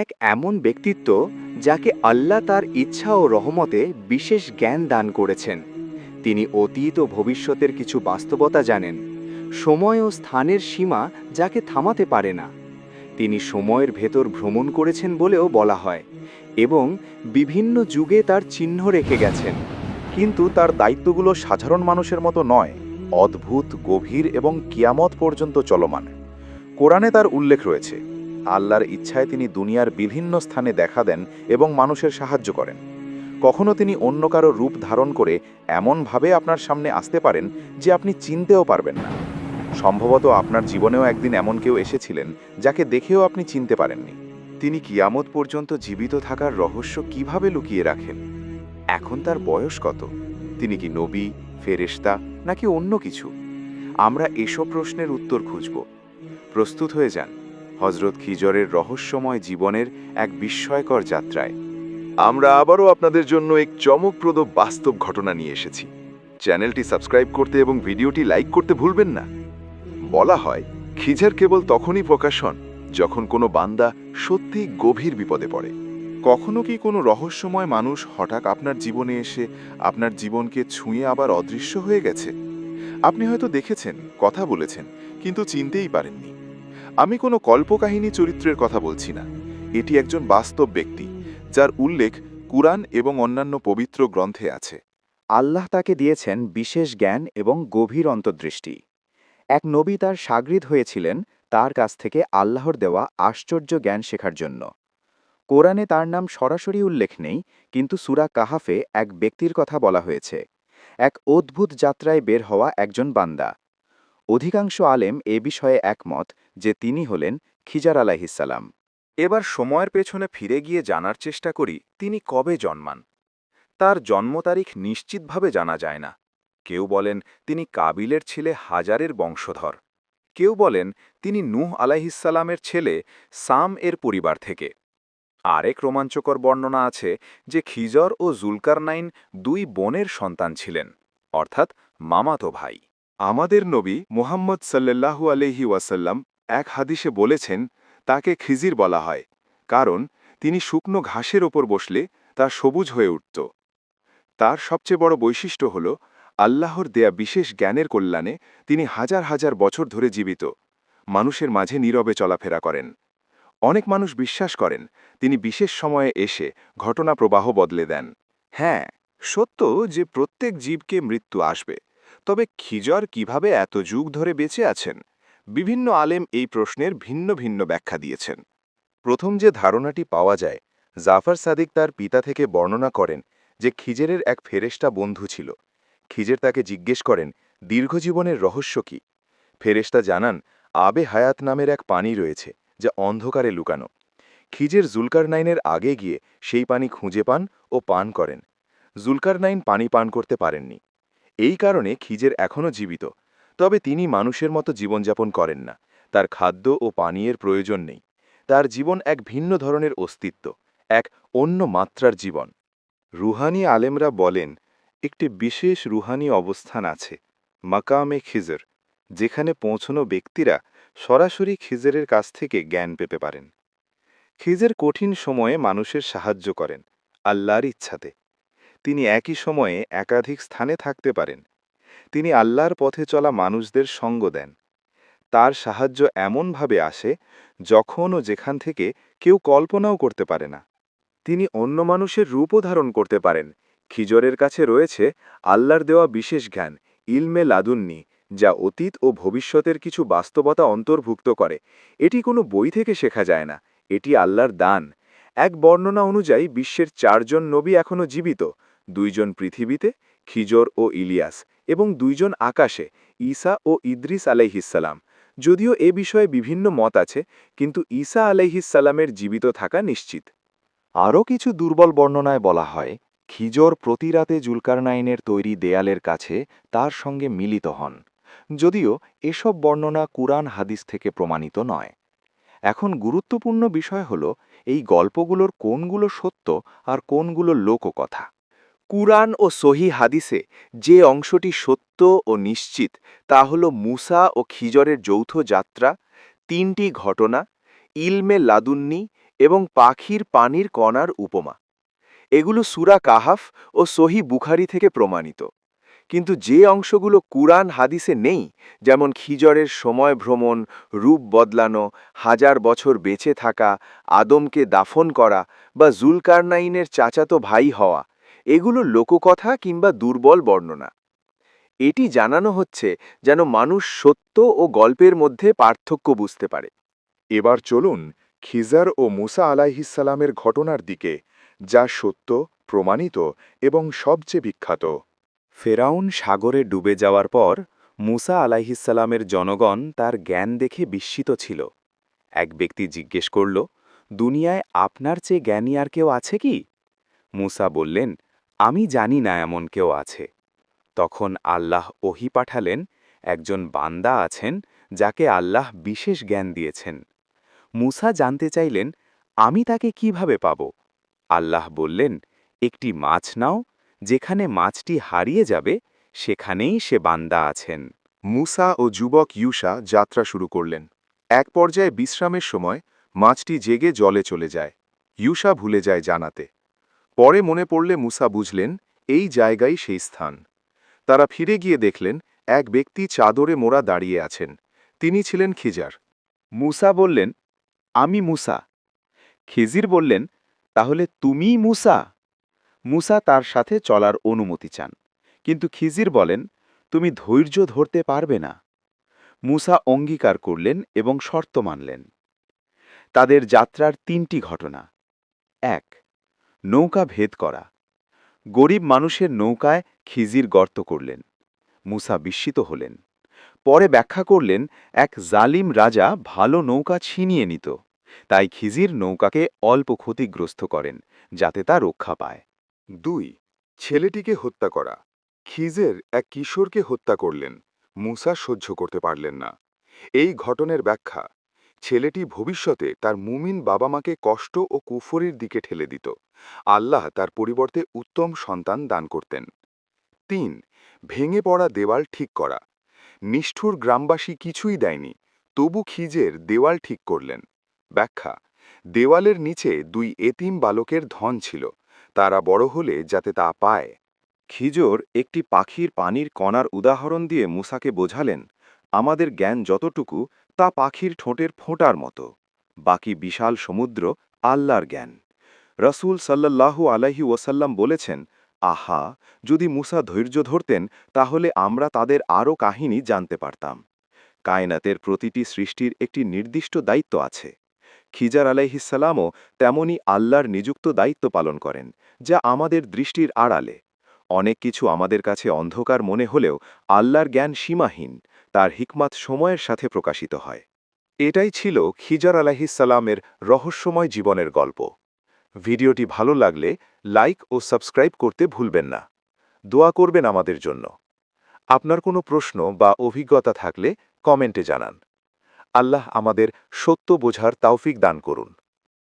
এক এমন ব্যক্তিত্ব যাকে আল্লাহ তার ইচ্ছা ও রহমতে বিশেষ জ্ঞান দান করেছেন। তিনি অতীত ও ভবিষ্যতের কিছু বাস্তবতা জানেন, সময় ও স্থানের সীমা যাকে থামাতে পারে না। তিনি সময়ের ভেতর ভ্রমণ করেছেন বলেও বলা হয় এবং বিভিন্ন যুগে তার চিহ্ন রেখে গেছেন। কিন্তু তার দায়িত্বগুলো সাধারণ মানুষের মতো নয়, অদ্ভুত, গভীর এবং কিয়ামত পর্যন্ত চলমান। কোরআনে তার উল্লেখ রয়েছে, আল্লাহর ইচ্ছায় তিনি দুনিয়ার বিভিন্ন স্থানে দেখা দেন এবং মানুষের সাহায্য করেন। কখনো তিনি অন্য কারো রূপ ধারণ করে এমনভাবে আপনার সামনে আসতে পারেন যে আপনি চিনতেও পারবেন না। সম্ভবত আপনার জীবনেও একদিন এমন কেউ এসেছিলেন যাকে দেখেও আপনি চিনতে পারেননি। তিনি কিয়ামত পর্যন্ত জীবিত থাকার রহস্য কিভাবে লুকিয়ে রাখেন? এখন তার বয়স কত? তিনি কি নবী, ফেরেশতা নাকি অন্য কিছু? আমরা এসব প্রশ্নের উত্তর খুঁজব। প্রস্তুত হয়ে যান হযরত খিজরের রহস্যময় জীবনের এক বিস্ময়কর যাত্রায়। আমরা আবারও আপনাদের জন্য এক চমকপ্রদ বাস্তব ঘটনা নিয়ে এসেছি। চ্যানেলটি সাবস্ক্রাইব করতে এবং ভিডিওটি লাইক করতে ভুলবেন না। বলা হয়, খিজার কেবল তখনই প্রকাশ হন যখন কোনো বান্দা সত্যিই গভীর বিপদে পড়ে। কখনো কি কোনো রহস্যময় মানুষ হঠাৎ আপনার জীবনে এসে আপনার জীবনকে ছুঁয়ে আবার অদৃশ্য হয়ে গেছে? আপনি হয়তো দেখেছেন, কথা বলেছেন, কিন্তু চিনতেই পারেননি। আমি কোনো কল্পকাহিনী চরিত্রের কথা বলছি না। এটি একজন বাস্তব ব্যক্তি, যার উল্লেখ কুরআন এবং অন্যান্য পবিত্র গ্রন্থে আছে। আল্লাহ তাকে দিয়েছেন বিশেষ জ্ঞান এবং গভীর অন্তর্দৃষ্টি। এক নবী তার শাগরিদ হয়েছিলেন তার কাছ থেকে আল্লাহর দেওয়া আশ্চর্য জ্ঞান শেখার জন্য। কোরআনে তার নাম সরাসরি উল্লেখ নেই, কিন্তু সূরা কাহাফে এক ব্যক্তির কথা বলা হয়েছে, এক অদ্ভুত যাত্রায় বের হওয়া একজন বান্দা। অধিকাংশ আলেম এ বিষয়ে একমত যে তিনি হলেন খিজার আলাইহিসসালাম। এবার সময়ের পেছনে ফিরে গিয়ে জানার চেষ্টা করি তিনি কবে জন্মান। তার জন্ম তারিখ নিশ্চিতভাবে জানা যায় না। কেউ বলেন তিনি কাবিলের ছেলে হাজারের বংশধর। কেউ বলেন তিনি নূহ আলাইহিসসালামের ছেলে সাম এর পরিবার থেকে। আরেক রোমাঞ্চকর বর্ণনা আছে যে খিজর ও জুলকারনাইন দুই বোনের সন্তান ছিলেন, অর্থাৎ মামাতো ভাই। আমাদের নবী মুহাম্মদ সাল্লাল্লাহু আলাইহি ওয়াসাল্লাম এক হাদিসে বলেছেন, তাকে খিজির বলা হয় কারণ তিনি শুকনো ঘাসের ওপর বসলে তা সবুজ হয়ে উঠত। তার সবচেয়ে বড় বৈশিষ্ট্য হল আল্লাহর দেয়া বিশেষ জ্ঞানের কল্যাণে তিনি হাজার হাজার বছর ধরে জীবিত, মানুষের মাঝে নীরবে চলাফেরা করেন। অনেক মানুষ বিশ্বাস করেন তিনি বিশেষ সময়ে এসে ঘটনা প্রবাহ বদলে দেন। হ্যাঁ, সত্য যে প্রত্যেক জীবকে মৃত্যু আসবে, তবে খিজর কিভাবে এত যুগ ধরে বেঁচে আছেন? বিভিন্ন আলেম এই প্রশ্নের ভিন্ন ভিন্ন ব্যাখ্যা দিয়েছেন। প্রথম যে ধারণাটি পাওয়া যায়, জাফর সাদিক তার পিতা থেকে বর্ণনা করেন যে খিজেরের এক ফেরেশতা বন্ধু ছিল। খিজের তাকে জিজ্ঞেস করেন, দীর্ঘজীবনের রহস্য কি? ফেরেশতা জানান, আবে হায়াত নামের এক পানি রয়েছে যা অন্ধকারে লুকানো। খিজের জুলকারনাইনের আগে গিয়ে সেই পানি খুঁজে পান ও পান করেন। জুলকারনাইন পানি পান করতে পারেননি। এই কারণে খিজের এখনও জীবিত, তবে তিনি মানুষের মতো জীবনযাপন করেন না। তার খাদ্য ও পানীয়ের প্রয়োজন নেই। তার জীবন এক ভিন্ন ধরনের অস্তিত্ব, এক অন্য মাত্রার জীবন। রুহানি আলেমরা বলেন, একটি বিশেষ রুহানি অবস্থান আছে, মাকামে খিজর, যেখানে পৌঁছনো ব্যক্তিরা সরাসরি খিজরের কাছ থেকে জ্ঞান পেতে পারেন। খিজর কঠিন সময়ে মানুষের সাহায্য করেন, আল্লাহর ইচ্ছাতে। তিনি একই সময়ে একাধিক স্থানে থাকতে পারেন। তিনি আল্লাহর পথে চলা মানুষদের সঙ্গ দেন। তার সাহায্য এমনভাবে আসে যখন ও যেখান থেকে কেউ কল্পনাও করতে পারে না। তিনি অন্য মানুষের রূপও ধারণ করতে পারেন। খিজরের কাছে রয়েছে আল্লাহর দেওয়া বিশেষ জ্ঞান, ইলমে লাদুন্নি, যা অতীত ও ভবিষ্যতের কিছু বাস্তবতা অন্তর্ভুক্ত করে। এটি কোনো বই থেকে শেখা যায় না, এটি আল্লাহর দান। এক বর্ণনা অনুযায়ী বিশ্বের ৪ জন নবী এখনও জীবিত, 2 জন পৃথিবীতে, খিজর ও ইলিয়াস, এবং 2 জন আকাশে, ঈসা ও ইদ্রিস আলাইহিসসালাম। যদিও এ বিষয়ে বিভিন্ন মত আছে, কিন্তু ঈসা আলাইহিসসালামের জীবিত থাকা নিশ্চিত। আরও কিছু দুর্বল বর্ণনায় বলা হয়, খিজর প্রতি রাতে জুলকারনাইনের তৈরি দেয়ালের কাছে তার সঙ্গে মিলিত হন। যদিও এসব বর্ণনা কুরআন হাদিস থেকে প্রমাণিত নয়। এখন গুরুত্বপূর্ণ বিষয় হল এই গল্পগুলোর কোনগুলো সত্য আর কোনগুলো লোককথা। কুরআন ও সহি হাদিসে যে অংশটি সত্য ও নিশ্চিত তা হল মুসা ও খিজরের যৌথ যাত্রা, 3টি ঘটনা, ইলমে লাদুন্নি এবং পাখির পানির কণার উপমা। এগুলো সূরা কাহাফ ও সহি বুখারি থেকে প্রমাণিত। কিন্তু যে অংশগুলো কুরআন হাদিসে নেই, যেমন খিজরের সময় ভ্রমণ, রূপ বদলানো, 1000 বছর বেঁচে থাকা, আদমকে দাফন করা বা জুলকারনাইনের চাচাতো ভাই হওয়া, এগুলো লোককথা কিংবা দুর্বল বর্ণনা। এটি জানানো হচ্ছে যেন মানুষ সত্য ও গল্পের মধ্যে পার্থক্য বুঝতে পারে। এবার চলুন খিজার ও মুসা আলাইহিসসালামের ঘটনার দিকে, যা সত্য, প্রমাণিত এবং সবচেয়ে বিখ্যাত। ফেরাউন সাগরে ডুবে যাওয়ার পর মুসা আলাইহিসসালামের জনগণ তার জ্ঞান দেখে বিস্মিত ছিল। এক ব্যক্তি জিজ্ঞেস করল, দুনিয়ায় আপনার চেয়ে জ্ঞানী আর কেউ আছে কি? মুসা বললেন, আমি জানি না এমন কেউ আছে। তখন আল্লাহ ওহী পাঠালেন, একজন বান্দা আছেন যাকে আল্লাহ বিশেষ জ্ঞান দিয়েছেন। মুসা জানতে চাইলেন, আমি তাকে কিভাবে পাব? আল্লাহ বললেন, একটি মাছ নাও, যেখানে মাছটি হারিয়ে যাবে সেখানেই সে বান্দা আছেন। মুসা ও যুবক ইউশা যাত্রা শুরু করলেন। এক পর্যায়ে বিশ্রামের সময় মাছটি জেগে জলে চলে যায়। ইউশা ভুলে যায় জানাতে। পরে মনে পড়লে মুসা বুঝলেন এই জায়গাই সেই স্থান। তারা ফিরে গিয়ে দেখলেন এক ব্যক্তি চাদরে মোড়া দাঁড়িয়ে আছেন। তিনি ছিলেন খিজার। মুসা বললেন, আমি মুসা। খিজির বললেন, তাহলে তুমিই মুসা? মুসা তার সাথে চলার অনুমতি চান, কিন্তু খিজির বলেন, তুমি ধৈর্য ধরতে পারবে না। মুসা অঙ্গীকার করলেন এবং শর্ত মানলেন। তাদের যাত্রার 3টি ঘটনা। 1. নৌকা ভেদ করা। গরিব মানুষের নৌকায় খিজির গর্ত করলেন। মুসা বিস্মিত হলেন। পরে ব্যাখ্যা করলেন, এক জালিম রাজা ভালো নৌকা ছিনিয়ে নিত, তাই খিজির নৌকাকে অল্প ক্ষতিগ্রস্ত করেন, যাতে তা রক্ষা পায়। 2. ছেলেটিকে হত্যা করা। খিজের এক কিশোরকে হত্যা করলেন। মুসা সহ্য করতে পারলেন না। এই ঘটনার ব্যাখ্যা, ছেলেটি ভবিষ্যতে তার মুমিন বাবা মাকে কষ্ট ও কুফরির দিকে ঠেলে দিত। আল্লাহ তার পরিবর্তে উত্তম সন্তান দান করতেন। 3. ভেঙে পড়া দেওয়াল ঠিক করা। নিষ্ঠুর গ্রামবাসী কিছুই দেয়নি, তবু খিজের দেওয়াল ঠিক করলেন। ব্যাখ্যা, দেওয়ালের নিচে 2 এতিম বালকের ধন ছিল, তারা বড় হলে যাতে তা পায়। খিজর একটি পাখির পানির কণার উদাহরণ দিয়ে মুসাকে বোঝালেন, আমাদের জ্ঞান যতটুকু তা পাখির ঠোঁটের ফোঁটার মতো, বাকি বিশাল সমুদ্র আল্লাহর জ্ঞান। রসুল সাল্লাল্লাহু আলাইহি ওয়াসাল্লাম বলেছেন, আহা, যদি মুসা ধৈর্য ধরতেন তাহলে আমরা তাদের আরও কাহিনী জানতে পারতাম। কায়নাতের প্রতিটি সৃষ্টির একটি নির্দিষ্ট দায়িত্ব আছে। খিজার আলাইহিসসালামও তেমনি আল্লাহর নিযুক্ত দায়িত্ব পালন করেন, যা আমাদের দৃষ্টির আড়ালে। অনেক কিছু আমাদের কাছে অন্ধকার মনে হলেও আল্লাহর জ্ঞান সীমাহীন, তার হিকমাত সময়ের সাথে প্রকাশিত হয়। এটাই ছিল খিজার আলাইহিসসালামের রহস্যময় জীবনের গল্প। ভিডিওটি ভালো লাগলে লাইক ও সাবস্ক্রাইব করতে ভুলবেন না। দোয়া করবেন আমাদের জন্য। আপনার কোনো প্রশ্ন বা অভিজ্ঞতা থাকলে কমেন্টে জানান। আল্লাহ আমাদের সত্য বোঝার তৌফিক দান করুন।